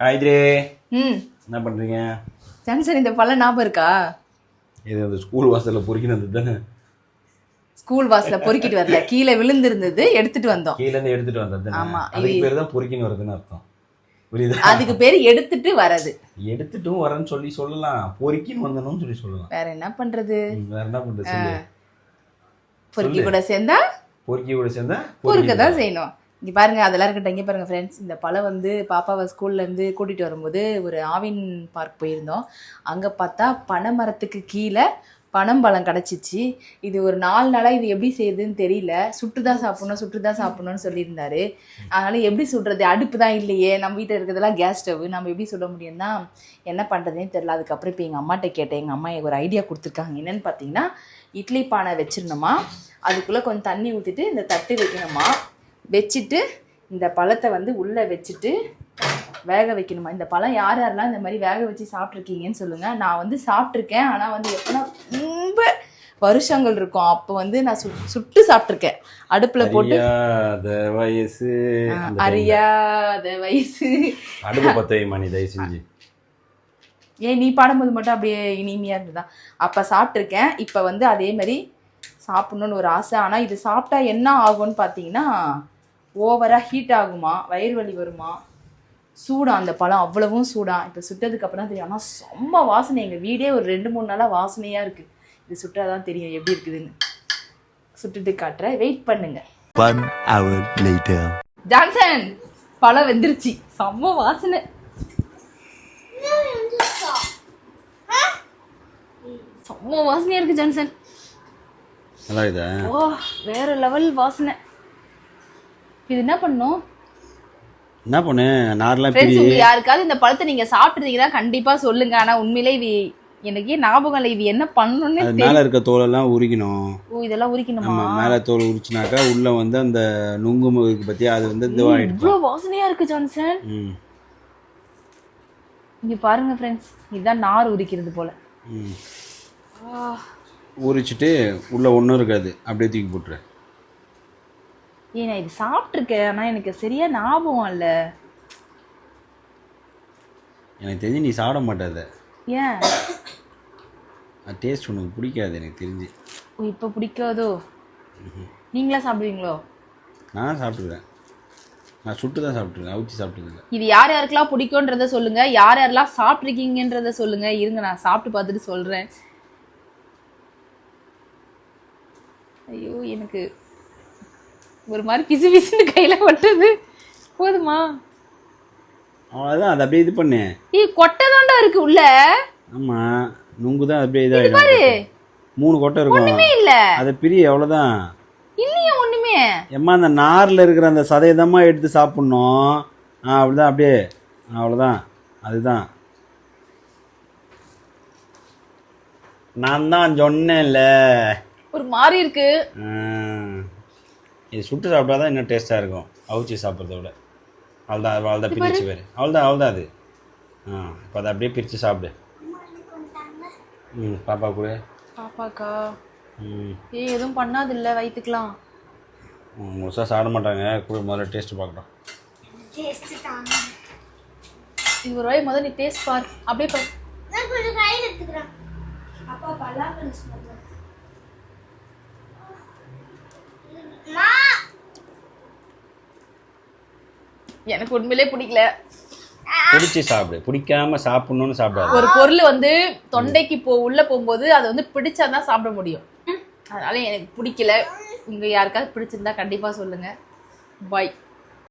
ஆயித்ரே என்ன பண்றீங்க? ஜான்சன் இந்த பழம் ஞாபகம் இருக்கா? இது அந்த ஸ்கூல் வாசல்ல பொறுக்கினது தானே. ஸ்கூல் வாசல்ல பொறுக்கிட்டு வரல, கீழே விழுந்திருந்தது, எடுத்துட்டு வந்தோம். கீழ இருந்து எடுத்துட்டு வந்தது. ஆமா, அதுக்கு பேர் தான் பொறுக்கின்னு வரதுன்னு அர்த்தம். புரியுதா? அதுக்கு பேர் எடுத்துட்டு வரது. எடுத்துட்டும் வரேன்னு சொல்லலாம், பொறுக்கின்னு வந்தனும்னு சொல்லலாம். வேற என்ன பண்றது? வேற என்ன பண்றது சொல்லு. பொறுக்கி கூட சேர்ந்தா பொறுக்க தான் செய்யணும். இங்கே பாருங்க, அதெல்லாம் இருக்கட்டும். இங்கே பாருங்க ஃப்ரெண்ட்ஸ், இந்த பழம் வந்து பாப்பாவை ஸ்கூல்லேருந்து கூட்டிகிட்டு வரும்போது ஒரு ஆவின் பார்க் போயிருந்தோம். அங்கே பார்த்தா பனைமரத்துக்கு கீழே பனம்பழம் கிடச்சிச்சு. இது ஒரு 4 நாளாக இது எப்படி செய்யுதுன்னு தெரியல. சுட்டு தான் சாப்பிட்ணும்னு சொல்லியிருந்தாரு. அதனால் எப்படி சுடுறது? அடுப்பு தான் இல்லையே, நம்ம வீட்டில் இருக்கிறதெல்லாம் கேஸ் ஸ்டவ், நம்ம எப்படி சுட முடியும்னா என்ன பண்ணுறதுன்னு தெரியல. அதுக்கப்புறம் இப்போ எங்கள் அம்மாட்ட கேட்டேன். எங்கள் அம்மா ஒரு ஐடியா கொடுத்துருக்காங்க. என்னென்னு பார்த்தீங்கன்னா, இட்லி பானை வச்சிடணுமா, அதுக்குள்ளே கொஞ்சம் தண்ணி ஊற்றிட்டு இந்த தட்டு வைக்கணுமா, வச்சுட்டு இந்த பழத்தை வந்து உள்ளே வச்சுட்டு வேக வைக்கணுமா. இந்த பழம் யார் யாரெல்லாம் இந்த மாதிரி வேக வச்சு சாப்பிட்ருக்கீங்கன்னு சொல்லுங்கள். நான் வந்து சாப்பிட்ருக்கேன், ஆனால் வந்து எப்போனா ரொம்ப வருஷங்கள் இருக்கும். அப்போ வந்து நான் சுட்டு சாப்பிட்ருக்கேன் அடுப்பில் போட்டு. அறியாத வயசு அடுப்பு பற்ற வைமா தயவு செஞ்சு. ஏன் நீ பாடும்போது மட்டும் அப்படியே இனிமையாக இருந்ததா? அப்போ சாப்பிட்ருக்கேன். இப்போ வந்து அதே மாதிரி சாப்பிட்ணுன்னு ஒரு ஆசை. ஆனால் இது சாப்பிட்டா என்ன ஆகும்னு பார்த்தீங்கன்னா, ஓவராக ஹீட் ஆகுமா, வயிறு வலி வருமா, சூடா அந்த பழம் அவ்வளவும் சூடா. இப்போ சுட்டதுக்கு அப்புறம் தான் தெரியும். ஆனால் செம்ம வாசனை. எங்கள் வீடே ஒரு 2-3 நாளாக வாசனையாக இருக்குது. இது சுட்டாதான் தெரியும் எப்படி இருக்குதுன்னு. சுட்டுட்டு காட்டுறேன், வெயிட் பண்ணுங்க. 1 hour later. ஜான்சன், பழம் வெந்துருச்சு, செம்ம வாசனை. செம்ம வாசனையா இருக்கு ஜான்சன். நல்லா இதா? ஓ, வேற லெவல் வாசனை. இது என்ன பண்ணும்? என்ன பண்ணு நார்லாம் ஃப்ரெண்ட்ஸ், உங்களுக்கு யாருக்காவது இந்த பழத்தை நீங்க சாப்பிட்டுருந்தீங்கன்னா கண்டிப்பா சொல்லுங்க. ஆனா உண்மையிலே இது எனக்கு ஞாபகம் இல்லை. இது என்ன பண்ணணும்னு தெரியல. மேல இருக்க தோலெல்லாம் உரிக்கணும். ஓ, இதெல்லாம் உரிக்கணுமா? ஆமா, மேல தோல் உரிச்சினாக்கா உள்ள வந்து அந்த நுங்கு இருக்கு பத்தியா, அது வந்து இதுவாயிடும். இவ்வளவு வாசனையா இருக்கு ஜான்சன். இங்க பாருங்க ஃப்ரெண்ட்ஸ், இதுதான் நார் உரிக்கிறது போல. உரிச்சிட்டு உள்ள ஒன்றும் இருக்காது, அப்படியே தூக்கி போட்டுரு. ஏன்னா இது சாப்பிட்ருக்கேன், ஆனால் எனக்கு சரியா ஞாபகம் இல்லை. எனக்கு தெரிஞ்சு நீ சாப்பிட மாட்டாத. ஏன்? டேஸ்ட் உனக்கு பிடிக்காது எனக்கு தெரிஞ்சு. ஓ, இப்போ பிடிக்காதோ? நீங்களா சாப்பிடுவீங்களோ? நான் சாப்பிட்டுக்கிறேன். நான் சுட்டு தான் சாப்பிட்ருக்கேன், அவிச்சு சாப்பிட்டுருக்கேன். இது யார் யாருக்கெல்லாம் பிடிக்கும்ன்றத சொல்லுங்க, யார் யாரெல்லாம் சாப்பிட்ருக்கீங்கன்றத சொல்லுங்க. இருங்க, நான் சாப்பிட்டு பார்த்துட்டு சொல்கிறேன். ஐயோ, எனக்கு ஒரு மாதிரி பிசு பிசுன்னு கையில் கொட்டுது. போதுமா? அவ்வளோதான், அது அப்படியே இது பண்ணு. கொட்டை தாண்டா இருக்கு உள்ள. ஆமாம், நுங்கு தான் அப்படியே இதாகிடும். 3 கொட்டை இருக்கும். ஒன்றுமே இல்லை, அதை பிரிய, அவ்வளோதான். இல்லையா ஒன்றுமே? ஏம்மா, அந்த நாரில் இருக்கிற அந்த சதையதமா எடுத்து சாப்பிட்ணும். அப்படிதான், அப்படியே, அவ்வளோதான். அதுதான் நான் தான் சொன்னேன்ல. ஒரு மாதிரி இருக்கு. இது சுட்டு சாப்பிட்டா தான் இன்னும் டேஸ்ட்டாக இருக்கும், அவிச்சி சாப்பிட்றத விட. அவ்வளோதான் பிரித்து பேர். அவ்வளோதான் அது. இப்போ அதை அப்படியே பிரித்து சாப்பிடு. பாப்பா கூட. பாப்பாக்கா? எதுவும் பண்ணாது இல்லை, வயிற்றுக்கலாம். மோஸ்ட்டாக சாப்பிட மாட்டாங்க. கூட முதல்ல டேஸ்ட்டு பார்க்குறோம். இது ஒரு வாய் முதல்ல நீ டேஸ்ட் பார். அப்படியே பார். எனக்கு உண்மையிலே பிடிக்கல. பிடிச்சி சாப்பிடு, பிடிக்காம சாப்பிடணும்னு சாப்பிடாது. ஒரு பொருள் வந்து தொண்டைக்கு உள்ள போகும்போது அதை வந்து பிடிச்சாதான் சாப்பிட முடியும். அதனால எனக்கு பிடிக்கல. உங்க யாருக்காவது பிடிச்சிருந்தா கண்டிப்பா சொல்லுங்க. பாய்.